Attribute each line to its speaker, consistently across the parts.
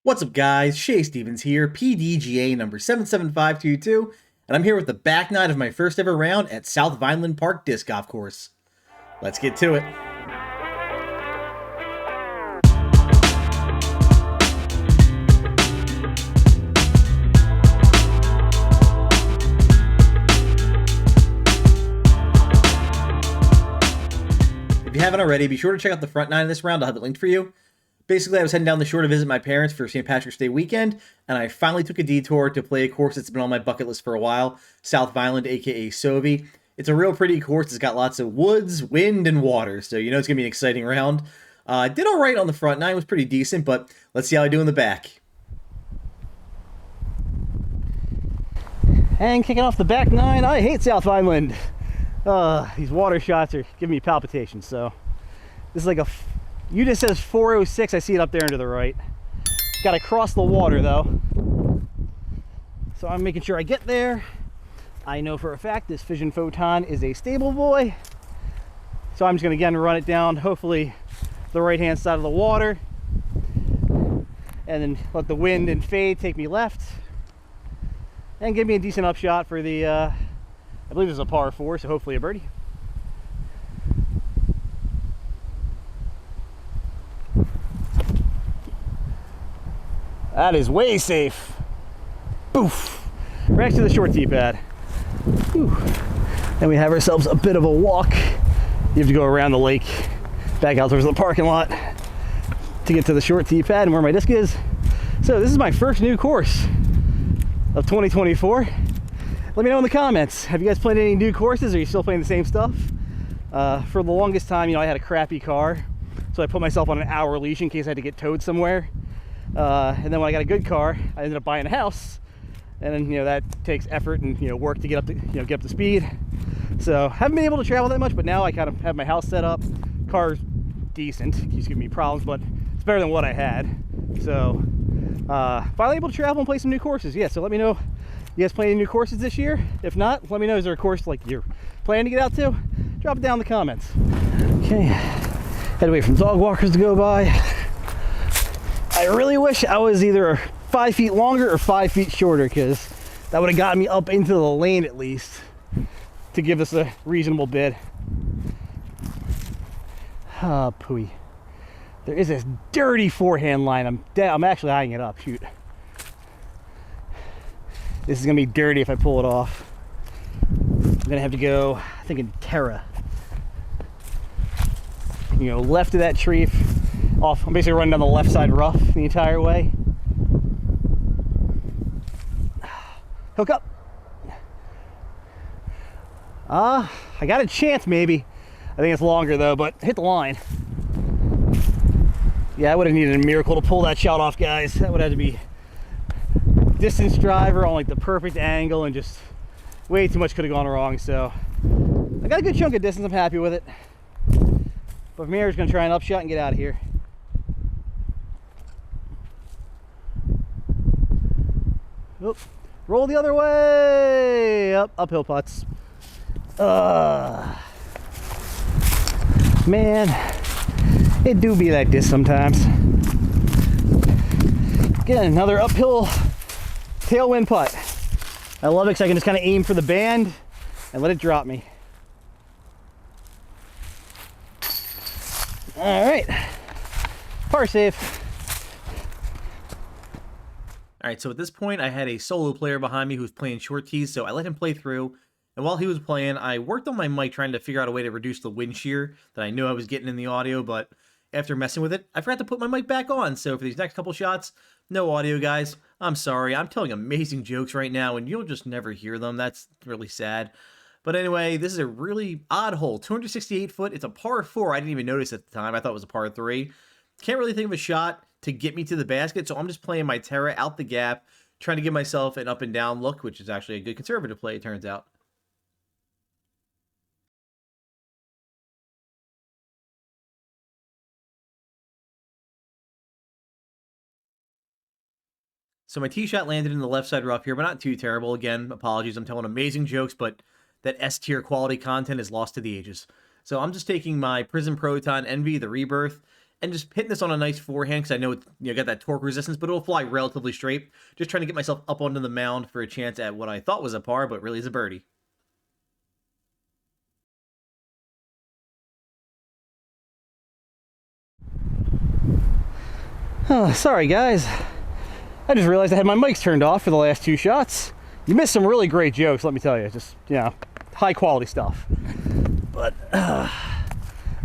Speaker 1: What's up, guys? Shay Stevens here, PDGA number 77522, and I'm here with the back nine of my first ever round at South Vineland Park Disc Golf Course. Let's get to it. If you haven't already, be sure to check out the front nine of this round. I'll have it linked for you. Basically, I was heading down the shore to visit my parents for St. Patrick's Day weekend, and I finally took a detour to play a course that's been on my bucket list for a while, South Vineland, aka Sovey. It's a real pretty course. It's got lots of woods, wind, and water, so you know it's going to be an exciting round. I did all right on the front nine, was pretty decent, but let's see how I do in the back.
Speaker 2: And kicking off the back nine, I hate South Vineland. These water shots are giving me palpitations, so this is like a... Unit says 406. I see it up there and to the right. Got to cross the water though, so I'm making sure I get there. I know for a fact this Fission Photon is a stable boy, so I'm just going to again run it down, hopefully the right hand side of the water, and then let the wind and fade take me left and give me a decent upshot for the I believe this is a par 4, so hopefully a birdie. That is way safe. Boof. Right next to the short tee pad. Whew. Then we have ourselves a bit of a walk. You have to go around the lake, back out towards the parking lot to get to the short tee pad and where my disc is. So this is my first new course of 2024. Let me know in the comments. Have you guys played any new courses? Or are you still playing the same stuff? For the longest time, you know, I had a crappy car, so I put myself on an hour leash in case I had to get towed somewhere. And then when I got a good car, I ended up buying a house, and then that takes effort and work to get up to get up to speed. So haven't been able to travel that much, but now I kind of have my house set up. Car's decent, keeps giving me problems, but it's better than what I had. So finally able to travel and play some new courses. Yeah, so let me know, you guys play any new courses this year? If not, let me know, is there a course like you're planning to get out to? Drop it down in the comments. Okay, had to wait for dog walkers to go by. I really wish I was either 5 feet longer or 5 feet shorter, because that would have gotten me up into the lane at least to give us a reasonable bid. Ah, pooey. There is this dirty forehand line. I'm actually eyeing it up. Shoot. This is gonna be dirty if I pull it off. I'm gonna have to go, I think, in Terra. Left of that tree. Off. I'm basically running down the left side rough the entire way. Hook up. I got a chance maybe. I think it's longer though, but hit the line. Yeah, I would have needed a miracle to pull that shot off, guys. That would have to be distance driver on like the perfect angle, and just way too much could have gone wrong. So I got a good chunk of distance. I'm happy with it. But from here, I'm just gonna try an upshot and get out of here. Oop. Roll the other way. Uphill putts. Man, it do be like this sometimes. Again, another uphill tailwind putt. I love it because I can just kind of aim for the band and let it drop me. All right, par safe.
Speaker 1: All right, so at this point, I had a solo player behind me who was playing short tees, so I let him play through. And while he was playing, I worked on my mic trying to figure out a way to reduce the wind shear that I knew I was getting in the audio, but after messing with it, I forgot to put my mic back on. So for these next couple shots, no audio, guys. I'm sorry. I'm telling amazing jokes right now, and you'll just never hear them. That's really sad. But anyway, this is a really odd hole. 268 foot. It's a par 4. I didn't even notice at the time. I thought it was a par 3. Can't really think of a shot to get me to the basket, so I'm just playing my Terra out the gap, trying to give myself an up and down look, which is actually a good conservative play, it turns out. So my tee shot landed in the left side rough here, but not too terrible. Again, apologies, I'm telling amazing jokes, but that S-tier quality content is lost to the ages. So I'm just taking my Prism Proton Envy, the Rebirth, and just hitting this on a nice forehand because I know it's got that torque resistance, but it'll fly relatively straight. Just trying to get myself up onto the mound for a chance at what I thought was a par, but really is a birdie.
Speaker 2: Oh, sorry guys. I just realized I had my mics turned off for the last 2 shots. You missed some really great jokes, let me tell you. Just, high quality stuff. But,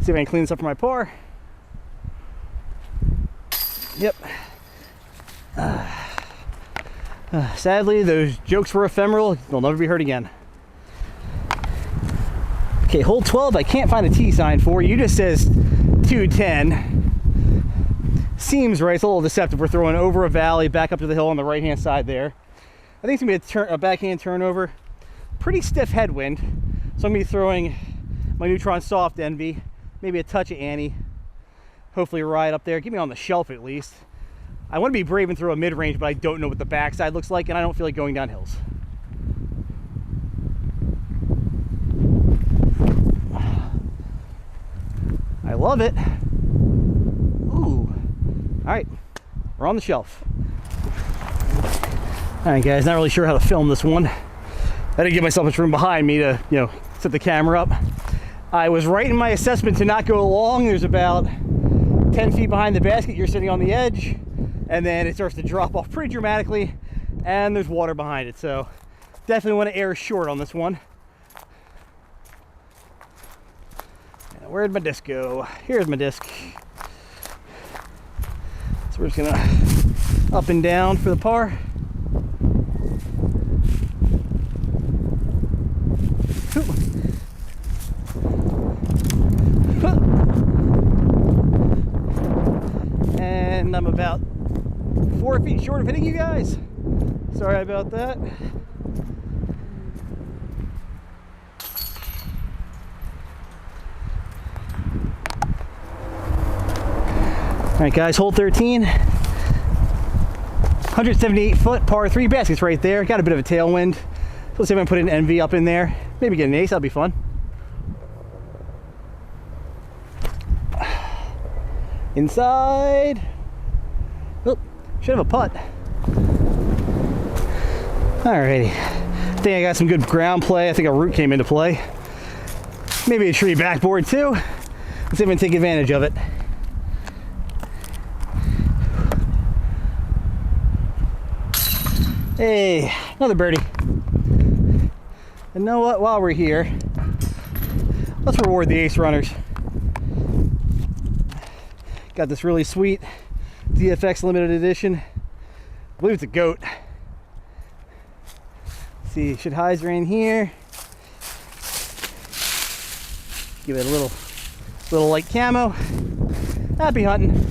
Speaker 2: see if I can clean this up for my par. Yep. Sadly, those jokes were ephemeral. They'll never be heard again. Okay, hole 12, I can't find a T sign for. You just says 210. Seems right. It's a little deceptive. We're throwing over a valley, back up to the hill on the right-hand side there. I think it's going to be a backhand turnover. Pretty stiff headwind. So I'm going to be throwing my Neutron Soft Envy, maybe a touch of Annie. Hopefully ride up there. Get me on the shelf at least. I want to be brave and throw a mid-range, but I don't know what the backside looks like, and I don't feel like going down hills. I love it. Ooh. All right, we're on the shelf. All right, guys, not really sure how to film this one. I didn't give myself much room behind me to, set the camera up. I was right in my assessment to not go long. There's about 10 feet behind the basket. You're sitting on the edge, and then it starts to drop off pretty dramatically, and there's water behind it. So definitely want to err short on this one. And where'd my disc go? Here's my disc. So we're just gonna up and down for the par. And I'm about 4 feet short of hitting you guys. Sorry about that. All right, guys, hole 13. 178 foot, par 3, basket's right there. Got a bit of a tailwind. So let's see if I can put an NV up in there. Maybe get an ace, that'll be fun. Inside. Oh, should have a putt. Alrighty. I think I got some good ground play. I think a root came into play. Maybe a tree backboard too. Let's see if I can take advantage of it. Hey, another birdie. And you know what? While we're here, let's reward the ace runners. Got this really sweet DFX limited edition. I believe it's a goat. Let's see, should hyzer in here. Give it a little light camo. Happy hunting.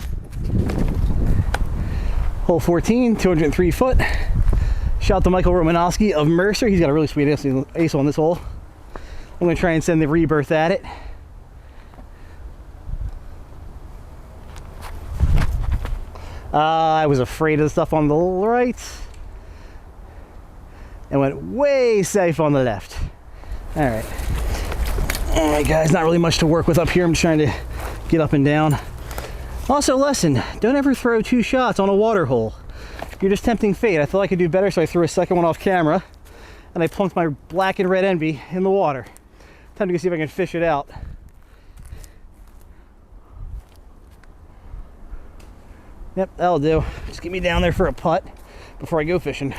Speaker 2: Hole 14, 203 foot. Shout out to Michael Romanowski of Mercer. He's got a really sweet ace on this hole. I'm going to try and send the rebirth at it. I was afraid of the stuff on the right and went way safe on the left. All right, guys, not really much to work with up here. I'm just trying to get up and down. Also, lesson, don't ever throw 2 shots on a water hole. You're just tempting fate. I thought I could do better, so I threw a second one off camera, and I plunked my black and red Envy in the water. Time to go see if I can fish it out. Yep, that'll do. Just get me down there for a putt before I go fishing.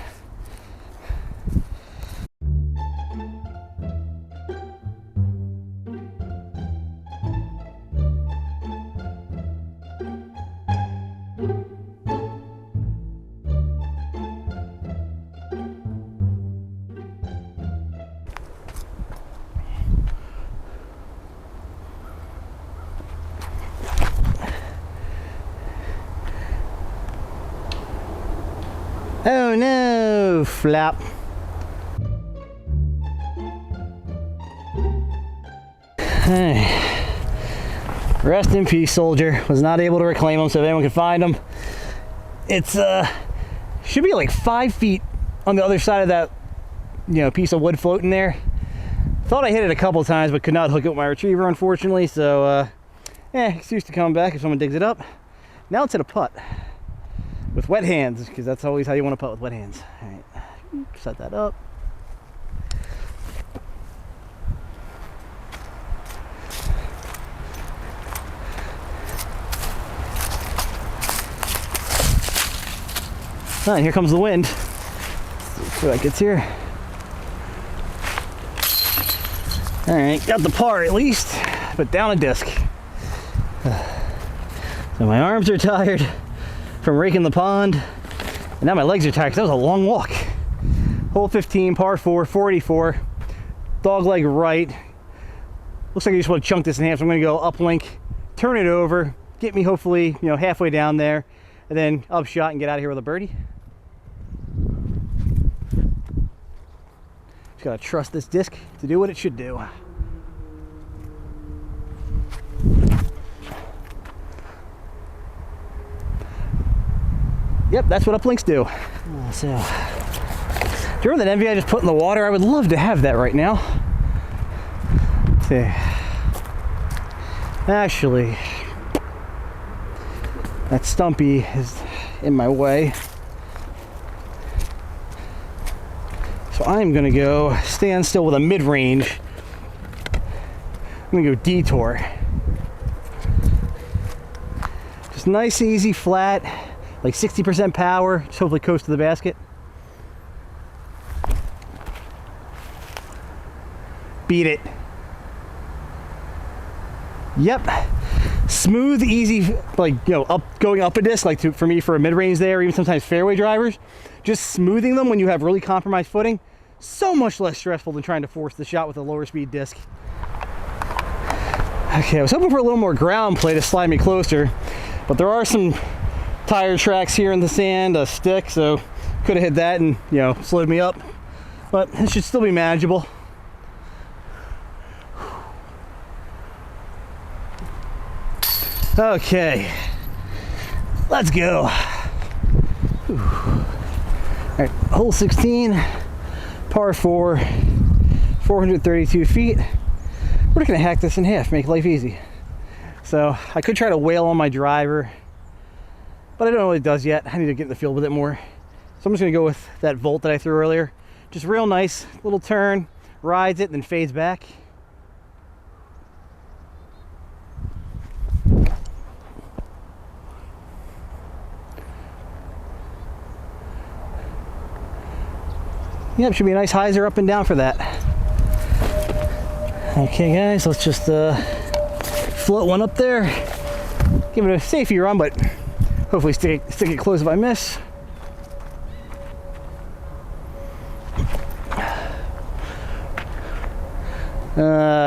Speaker 2: Oh no, flap. Hey. Rest in peace, soldier. Was not able to reclaim him, so if anyone can find him. It's should be like 5 feet on the other side of that piece of wood floating there. Thought I hit it a couple times, but could not hook it with my retriever, unfortunately, so Excuse to come back if someone digs it up. Now let's hit a putt with wet hands, because that's always how you want to putt, with wet hands. All right, set that up. And here comes the wind. Let's see what gets here. All right, got the par at least, but down a disc. So my arms are tired from raking the pond, and now my legs are tired because that was a long walk. Hole 15, par 4, 484, dog leg right. Looks like I just want to chunk this in half, so I'm going to go uplink, turn it over, get me hopefully, halfway down there, and then upshot and get out of here with a birdie. Just gotta trust this disc to do what it should do. Yep, that's what uplinks do. So, do you remember that envy I just put in the water? I would love to have that right now. Let's see. Actually, that stumpy is in my way. So I'm gonna go stand still with a mid-range. I'm gonna go detour. Just nice, easy, flat, like 60% power, just hopefully coast to the basket. Beat it. Yep. Smooth, easy, like, going up a disc, like for me, for a mid-range there, even sometimes fairway drivers. Just smoothing them when you have really compromised footing, so much less stressful than trying to force the shot with a lower speed disc. Okay, I was hoping for a little more ground play to slide me closer, but there are some tire tracks here in the sand, a stick, so could have hit that and, slowed me up, but it should still be manageable. Okay, let's go. Whew. All right, hole 16, par 4, 432 feet. We're gonna hack this in half, make life easy. So I could try to wail on my driver, but I don't know what it does yet. I need to get in the field with it more. So I'm just gonna go with that volt that I threw earlier. Just real nice, little turn, rides it, then fades back. Yep, should be a nice hyzer up and down for that. Okay guys, let's just float one up there. Give it a safety run, but hopefully stick it close if I miss.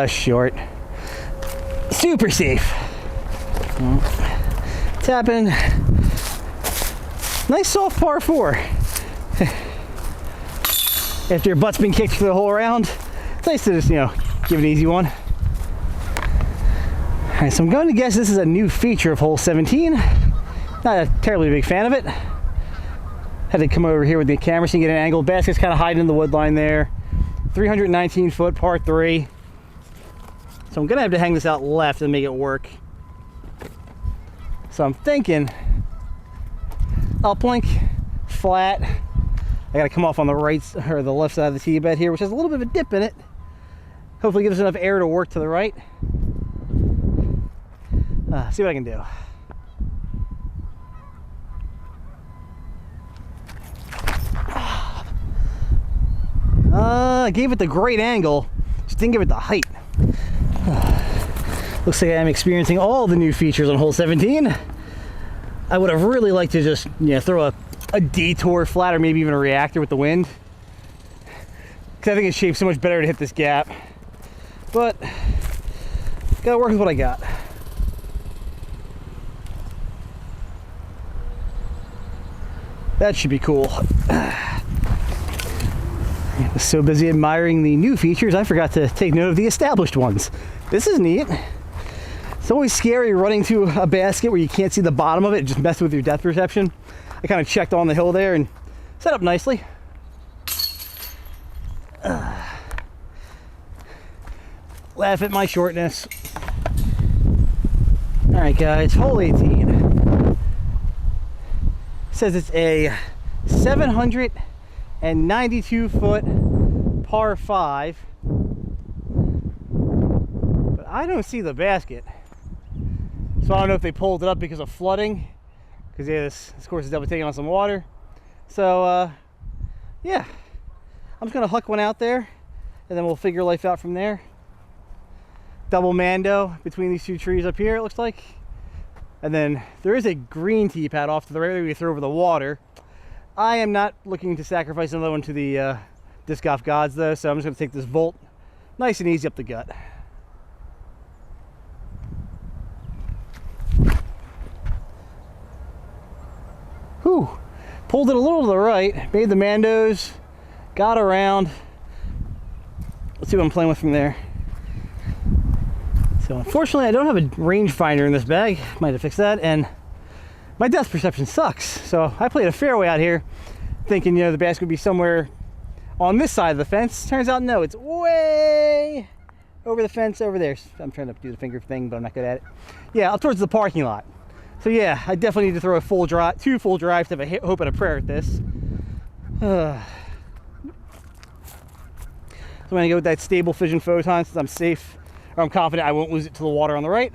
Speaker 2: Short. Super safe. Tapping. Nice soft par 4. After your butt's been kicked for the whole round, it's nice to just, give an easy one. All right, so I'm going to guess this is a new feature of hole 17. Not a terribly big fan of it. Had to come over here with the camera so you can get an angle. Basket's kind of hiding in the wood line there. 319 foot, par 3. So I'm gonna have to hang this out left and make it work. So I'm thinking uplink, flat. I gotta come off on the right or the left side of the tee bed here, which has a little bit of a dip in it. Hopefully gives us enough air to work to the right. See what I can do. I gave it the great angle, just didn't give it the height. Looks like I'm experiencing all the new features on hole 17. I would have really liked to just throw a detour flat or maybe even a reactor with the wind, because I think it's shaped so much better to hit this gap, but gotta work with what I got. That should be cool. I was so busy admiring the new features I forgot to take note of the established ones. This is neat. It's always scary running to a basket where you can't see the bottom of it, just mess with your depth perception. I kind of checked on the hill there and set up nicely. Laugh at my shortness. All right, guys, hole 18. Says it's a 792 foot par 5, but I don't see the basket. So I don't know if they pulled it up because of flooding, because yeah, this course is definitely taking on some water. So yeah, I'm just gonna huck one out there, and then we'll figure life out from there. Double Mando between these two trees up here, it looks like. And then there is a green tee pad off to the right that we throw over the water. I am not looking to sacrifice another one to the disc golf gods though, so I'm just gonna take this Volt nice and easy up the gut. Whew, pulled it a little to the right, made the Mandos, got around. Let's see what I'm playing with from there. So unfortunately I don't have a rangefinder in this bag, might have fixed that, and my depth perception sucks. So I played a fairway out here thinking, you know, the basket would be somewhere on this side of the fence. Turns out no, it's way over the fence over there. I'm trying to do the finger thing, but I'm not good at it. Yeah, up towards the parking lot. So yeah, I definitely need to throw a full drive, 2 full drives to have a hope and a prayer at this. So I'm gonna go with that Stable Fission Photon since I'm safe, or I'm confident I won't lose it to the water on the right.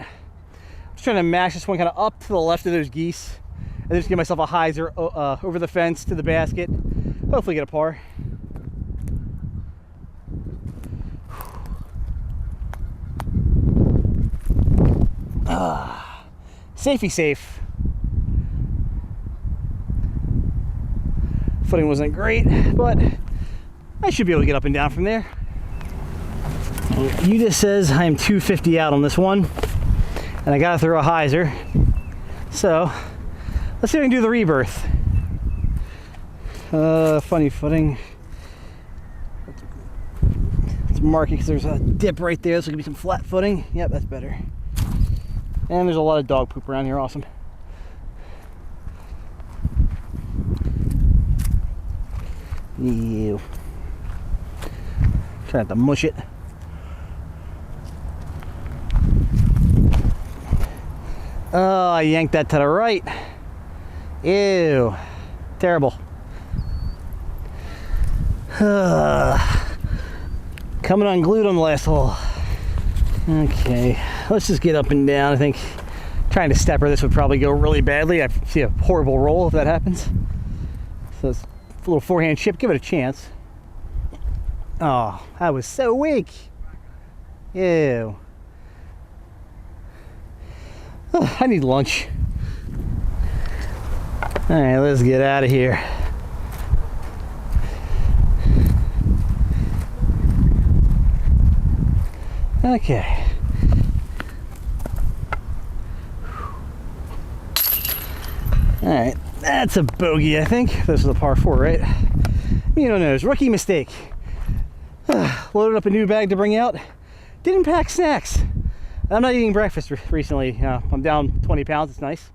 Speaker 2: Just trying to mash this one kind of up to the left of those geese, and then just give myself a hyzer over the fence to the basket. Hopefully get a par. Safety safe. Footing wasn't great, but I should be able to get up and down from there. Udis says I am 250 out on this one, and I gotta throw a hyzer. So let's see if I can do the rebirth. Funny footing. Let's mark it because there's a dip right there, so it could be some flat footing. Yep, that's better. And there's a lot of dog poop around here. Awesome. Ew. Try not to mush it. Oh, I yanked that to the right. Ew. Terrible. Coming unglued on the last hole. Okay, let's just get up and down. I think trying to stepper this would probably go really badly. I see a horrible roll if that happens. So it's a little forehand chip. Give it a chance. Oh, that was so weak. Ew. Oh, I need lunch. All right, let's get out of here. Okay. All right, that's a bogey, I think. This is a par 4, right? You don't know, rookie mistake. Loaded up a new bag to bring out. Didn't pack snacks. I'm not eating breakfast recently. I'm down 20 pounds, it's nice.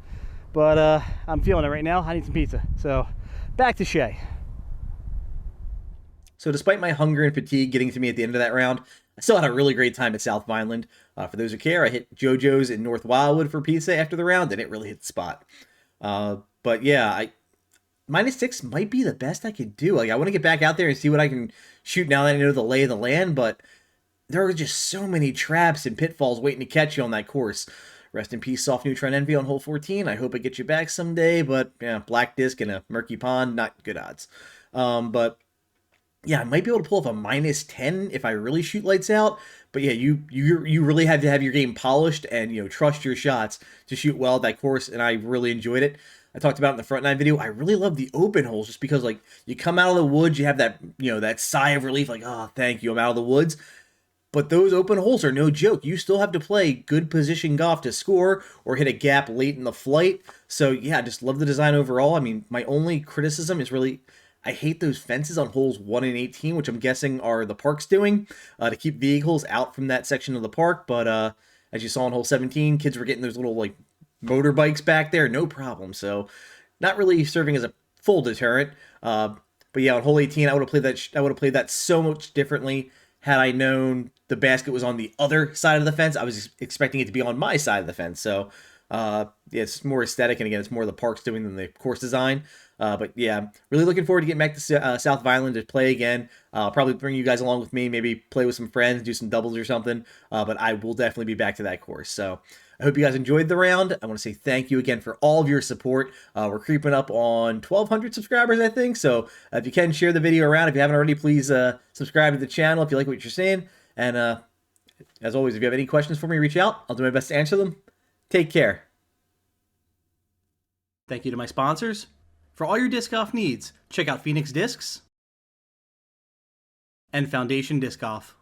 Speaker 2: But I'm feeling it right now. I need some pizza. So back to Shay.
Speaker 1: So despite my hunger and fatigue getting to me at the end of that round, I still had a really great time at South Vineland. For those who care, I hit JoJo's in North Wildwood for pizza after the round, and it really hit the spot. But yeah, -6 might be the best I could do. Like, I want to get back out there and see what I can shoot now that I know the lay of the land, but there are just so many traps and pitfalls waiting to catch you on that course. Rest in peace, Soft Neutron Envy on hole 14. I hope I get you back someday, but yeah, black disc and a murky pond, not good odds. But yeah, I might be able to pull off a -10 if I really shoot lights out. But yeah, you really have to have your game polished and, you know, trust your shots to shoot well at that course. And I really enjoyed it. I talked about it in the front nine video. I really love the open holes just because, like, you come out of the woods, you have that, you know, that sigh of relief, like, oh, thank you, I'm out of the woods. But those open holes are no joke. You still have to play good position golf to score or hit a gap late in the flight. So yeah, I just love the design overall. I mean, my only criticism is really, I hate those fences on holes 1 and 18, which I'm guessing are the park's doing to keep vehicles out from that section of the park. But as you saw on hole 17, kids were getting those little, like, motorbikes back there, no problem. So not really serving as a full deterrent. But yeah, on hole 18, I would have played that. I would have played that so much differently had I known the basket was on the other side of the fence. I was expecting it to be on my side of the fence. So Yeah, it's more aesthetic, and again, it's more the parks doing than the course design. But yeah, really looking forward to getting back to South Vineland to play again. I'll probably bring you guys along with me, maybe play with some friends, do some doubles or something. But I will definitely be back to that course. So I hope you guys enjoyed the round. I want to say thank you again for all of your support. We're creeping up on 1,200 subscribers, I think. So if you can, share the video around. If you haven't already, please subscribe to the channel if you like what you're seeing. And as always, if you have any questions for me, reach out. I'll do my best to answer them. Take care. Thank you to my sponsors. For all your disc golf needs, check out Phoenix Discs and Foundation Disc Golf.